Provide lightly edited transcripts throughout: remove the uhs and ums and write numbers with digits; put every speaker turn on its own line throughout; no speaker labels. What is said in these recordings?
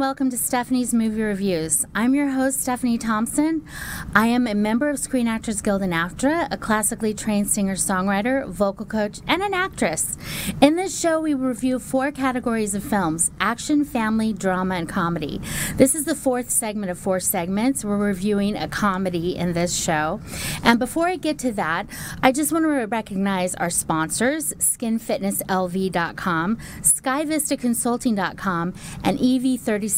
welcome to Stephanie's Movie Reviews. I'm your host, Stephanie Thompson. I am a member of Screen Actors Guild and AFTRA, a classically trained singer-songwriter, vocal coach, and an actress. In this show, we review 4 categories of films: action, family, drama, and comedy. This is the 4th segment of 4 segments. We're reviewing a comedy in this show. And before I get to that, I just want to recognize our sponsors, SkinFitnessLV.com, SkyVistaConsulting.com, and EV36photography.com.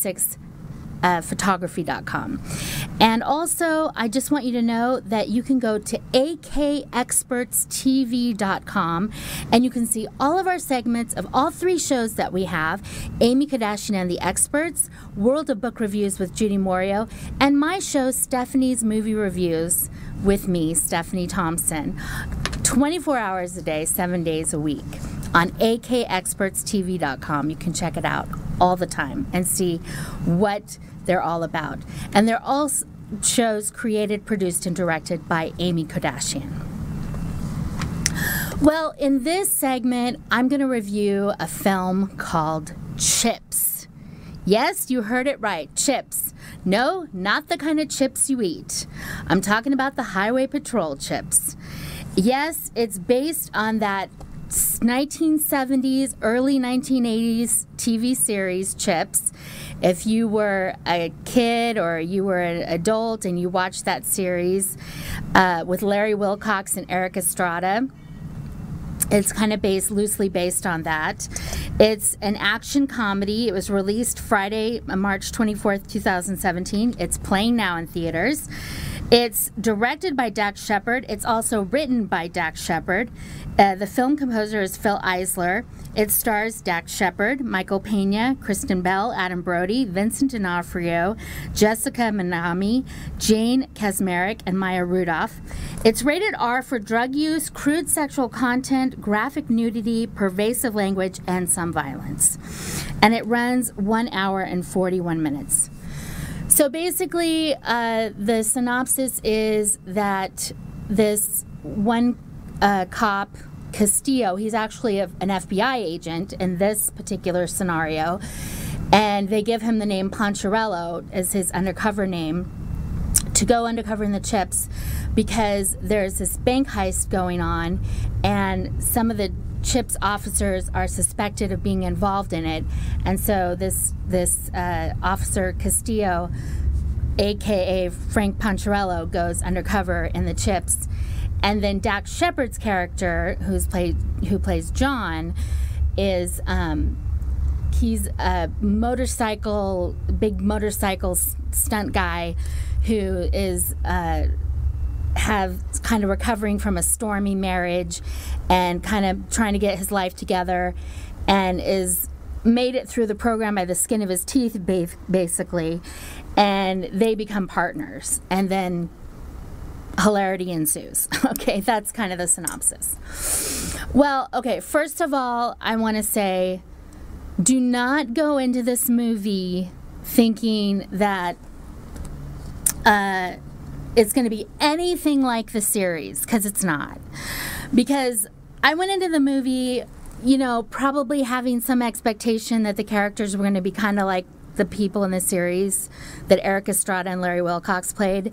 And also, I just want you to know that you can go to AKExpertstv.com and you can see all of our segments of all 3 shows that we have: Amy Kardashian and the Experts, World of Book Reviews with Judy Morio, and my show, Stephanie's Movie Reviews, with me, Stephanie Thompson. 24 hours a day, 7 days a week on AKExpertstv.com. You can check it out all the time and see what they're all about. And they're all shows created, produced, and directed by Amy Kardashian. Well, in this segment, I'm going to review a film called Chips. Yes, you heard it right, chips. No, not the kind of chips you eat. I'm talking about the Highway Patrol chips. Yes, it's based on that 1970s, early 1980s TV series, Chips. If you were a kid or you were an adult and you watched that series with Larry Wilcox and Eric Estrada, it's kind of loosely based on that. It's an action comedy. It was released Friday, March 24th, 2017. It's playing now in theaters. It's directed by Dax Shepard. It's also written by Dax Shepard. The film composer is Phil Eisler. It stars Dax Shepard, Michael Pena, Kristen Bell, Adam Brody, Vincent D'Onofrio, Jessica Manami, Jane Kaczmarek, and Maya Rudolph. It's rated R for drug use, crude sexual content, graphic nudity, pervasive language, and some violence. And it runs 1 hour and 41 minutes. So basically, the synopsis is that this one cop, Castillo, he's actually an FBI agent in this particular scenario, and they give him the name Poncherello as his undercover name to go undercover in the Chips because there's this bank heist going on, and some of the Chips officers are suspected of being involved in it, and so this officer Castillo, aka Frank Poncherello, goes undercover in the Chips, and then Dax Shepard's character, who plays John, is he's a big motorcycle stunt guy who is kind of recovering from a stormy marriage and kind of trying to get his life together, and is made it through the program by the skin of his teeth, basically, and they become partners, and then hilarity ensues. Okay, that's kind of the synopsis. Well, okay, first of all, I want to say, do not go into this movie thinking that it's going to be anything like the series, because it's not. Because I went into the movie, you know, probably having some expectation that the characters were going to be kind of like the people in the series that Eric Estrada and Larry Wilcox played,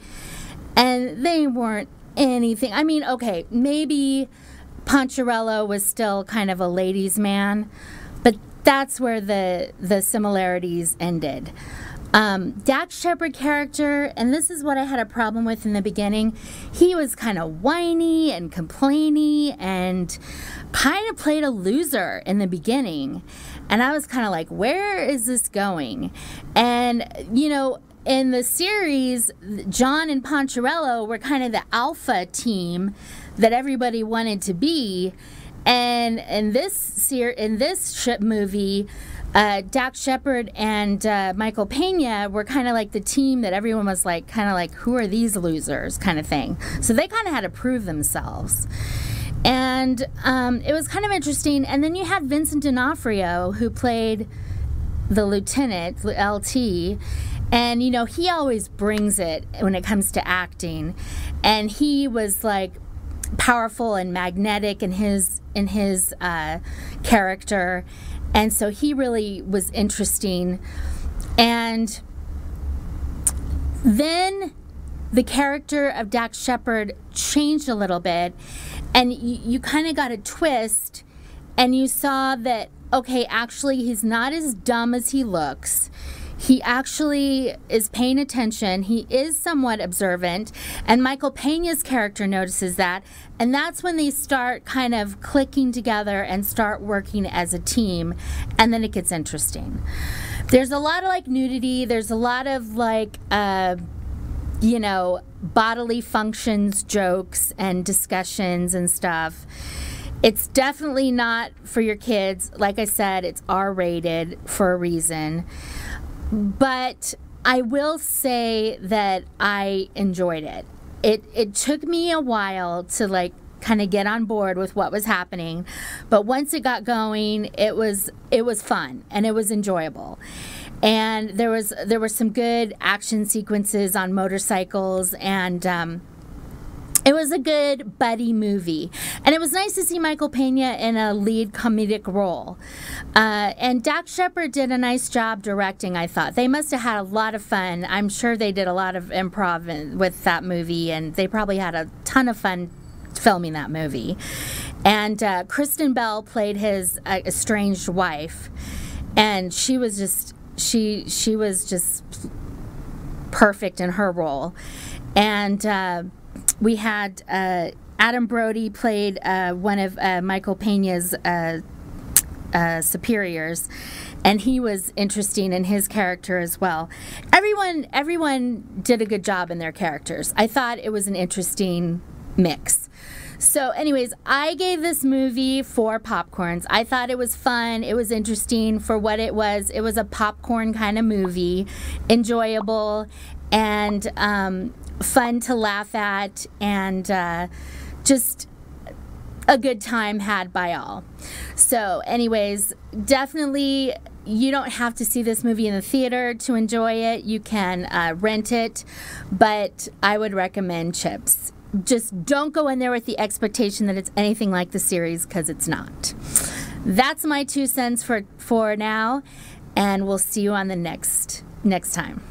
and they weren't anything. I mean, okay, maybe Poncherello was still kind of a ladies' man, but that's where the similarities ended. Dax Shepard character, and this is what I had a problem with in the beginning, he was kind of whiny and complainy and kind of played a loser in the beginning. And I was kind of like, where is this going? And, you know, in the series, John and Poncherello were kind of the alpha team that everybody wanted to be. And in this movie, Dax Shepard and Michael Pena were kind of like the team that everyone was like, kind of like, who are these losers kind of thing. So they kind of had to prove themselves. And it was kind of interesting. And then you had Vincent D'Onofrio, who played the lieutenant, LT. And, you know, he always brings it when it comes to acting. And he was like powerful and magnetic in his character. And so he really was interesting. And then the character of Dax Shepard changed a little bit, and you kind of got a twist, and you saw that, okay, actually he's not as dumb as he looks. He actually is paying attention. He is somewhat observant, and Michael Peña's character notices that, and that's when they start kind of clicking together and start working as a team, and then it gets interesting. There's a lot of like nudity. There's a lot of like you know, bodily functions jokes and discussions and stuff. It's definitely not for your kids. Like I said, it's R-rated for a reason. But I will say that I enjoyed it. It took me a while to like kind of get on board with what was happening, but once it got going, it was fun and it was enjoyable. And there were some good action sequences on motorcycles, and it was a good buddy movie. And it was nice to see Michael Peña in a lead comedic role. And Dax Shepard did a nice job directing, I thought. They must have had a lot of fun. I'm sure they did a lot of improv with that movie, and they probably had a ton of fun filming that movie. And Kristen Bell played his estranged wife, and she was just perfect in her role. And we had Adam Brody played one of Michael Peña's superiors, and he was interesting in his character as well. Everyone did a good job in their characters. I thought it was an interesting mix. So anyways, I gave this movie 4 popcorns. I thought it was fun. It was interesting for what it was. It was a popcorn kind of movie, enjoyable and fun to laugh at, and just a good time had by all. So anyways, definitely you don't have to see this movie in the theater to enjoy it. You can rent it, but I would recommend Chips. Just don't go in there with the expectation that it's anything like the series, because it's not. That's my 2 cents for now, and we'll see you on the next time.